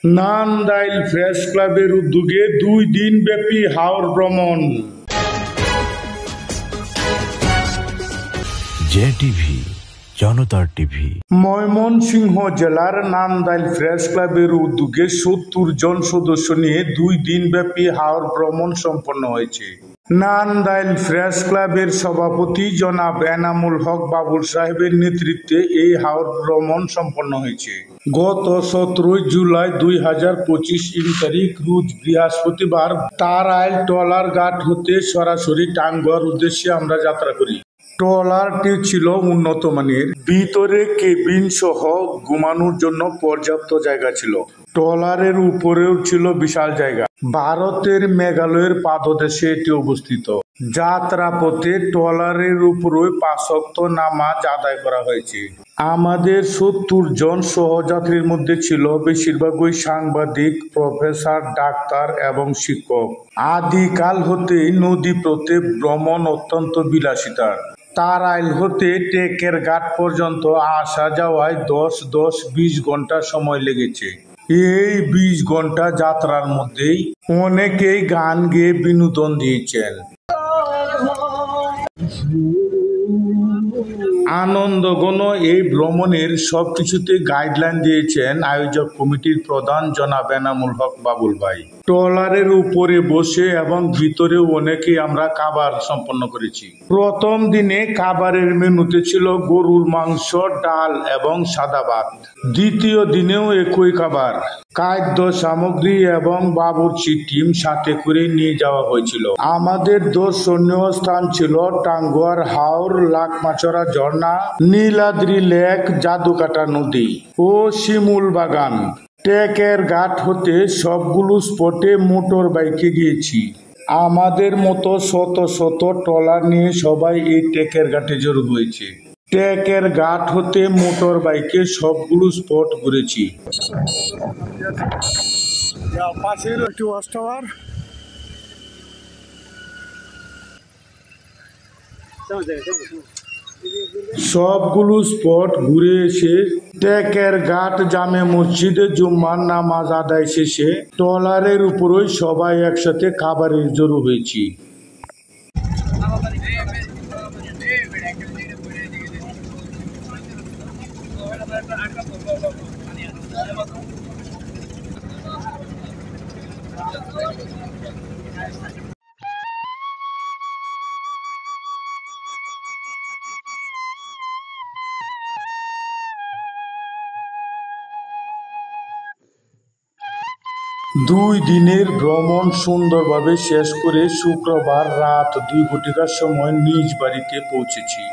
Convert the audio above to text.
Nandail press ক্লাবের উদ্যোগে 2 দিন ব্যাপী হাওর ভ্রমণ। জেটিভি, জনতার টিভি। ময়মনসিংহ জেলার নান্দাইল প্রেস ক্লাবের উদ্যোগে 70 জন সদস্য নিয়ে 2 দিন ব্যাপী হাওর ভ্রমণ সম্পন্ন হয়েছে। নান্দাইল প্রেস ক্লাবের সভাপতি জনাব এনামুল হক বাবুল সাহেবের নেতৃত্বে এই হাওর ভ্রমণ সম্পন্ন হয়েছে। গত 17 জুলাই 2025 তারিখ রোজ বৃহস্পতিবার তারাইল ট্রলার ঘাট হতে সরাসরি টাঙ্গুয়ার উদ্দেশ্যে আমরা যাত্রা করি। ট্রলারটি ছিল উন্নত মানের, ভিতরে কেবিন সহ ঘুমানোর জন্য পর্যাপ্ত জায়গা ছিল। ট্রলারের উপরেও ছিল বিশাল জায়গা। ভারতের মেঘালয়ের পাদদেশে এটি অবস্থিত। যাত্রাপথে ট্রলারের উপরে 5 ওয়াক্ত নামাজ আদায় করা হয়েছে। আমাদের 70 জন সহযাত্রীর মধ্যে ছিল বেশিরভাগই সাংবাদিক, প্রফেসর, ডাক্তার এবং শিক্ষক। আদিকাল হতেই নদীপথে ভ্রমণ অত্যন্ত বিলাসিতার। তারাইল হতে টেকের ঘাট পর্যন্ত আসা যাওয়ায় 10-20 ঘন্টা সময় লেগেছে। এই 20 ঘন্টা যাত্রার মধ্যেই অনেকেই গান গেয়ে বিনোদন দিয়েছেন। আনন্দঘন এই ভ্রমণের সবকিছুতে গাইডলাইন দিয়েছেন আয়োজক কমিটির প্রধান জনাব এনামুল হক বাবুল ভাই। ট্রলারের উপরে বসে এবং ভিতরেও অনেকেই আমরা খাবার সম্পন্ন করেছি। প্রথম দিনে খাবারের মেনুতে ছিল গরুর মাংস, ডাল এবং সাদা ভাত। দ্বিতীয় দিনেও একই খাবার। খাদ্য সামগ্রী এবং বাবুর্চি টিম সাথে করে নিয়ে যাওয়া হয়েছিল। আমাদের দর্শনীয় স্থান ছিল টাঙ্গুয়ার হাওর, লাকমাচড়া ঝর্ণা, নীলাদ্রি লেক, জাদুকাটা নদী ও শিমুল বাগান। টেকের ঘাট হতে সবগুলো স্পটে মোটর বাইকে গিয়েছি। আমাদের মতো শত শত ট্রলার নিয়ে সবাই এই টেকের ঘাটে জড়ো হয়েছে। টেকের ঘাট হতে মোটর বাইকে সবগুলো স্পট ঘুরেছি। সবগুলো স্পট ঘুরে এসে টেকের ঘাট জামে মসজিদে জুম্মার নামাজ আদায় শেষে ট্রলারের উপরই সবাই একসাথে খাবারের জড়ো হয়েছি। দুই দিনের ভ্রমণ সুন্দরভাবে শেষ করে শুক্রবার রাত 2 ঘটিকার সময় নিজ বাড়িতে পৌঁছেছি।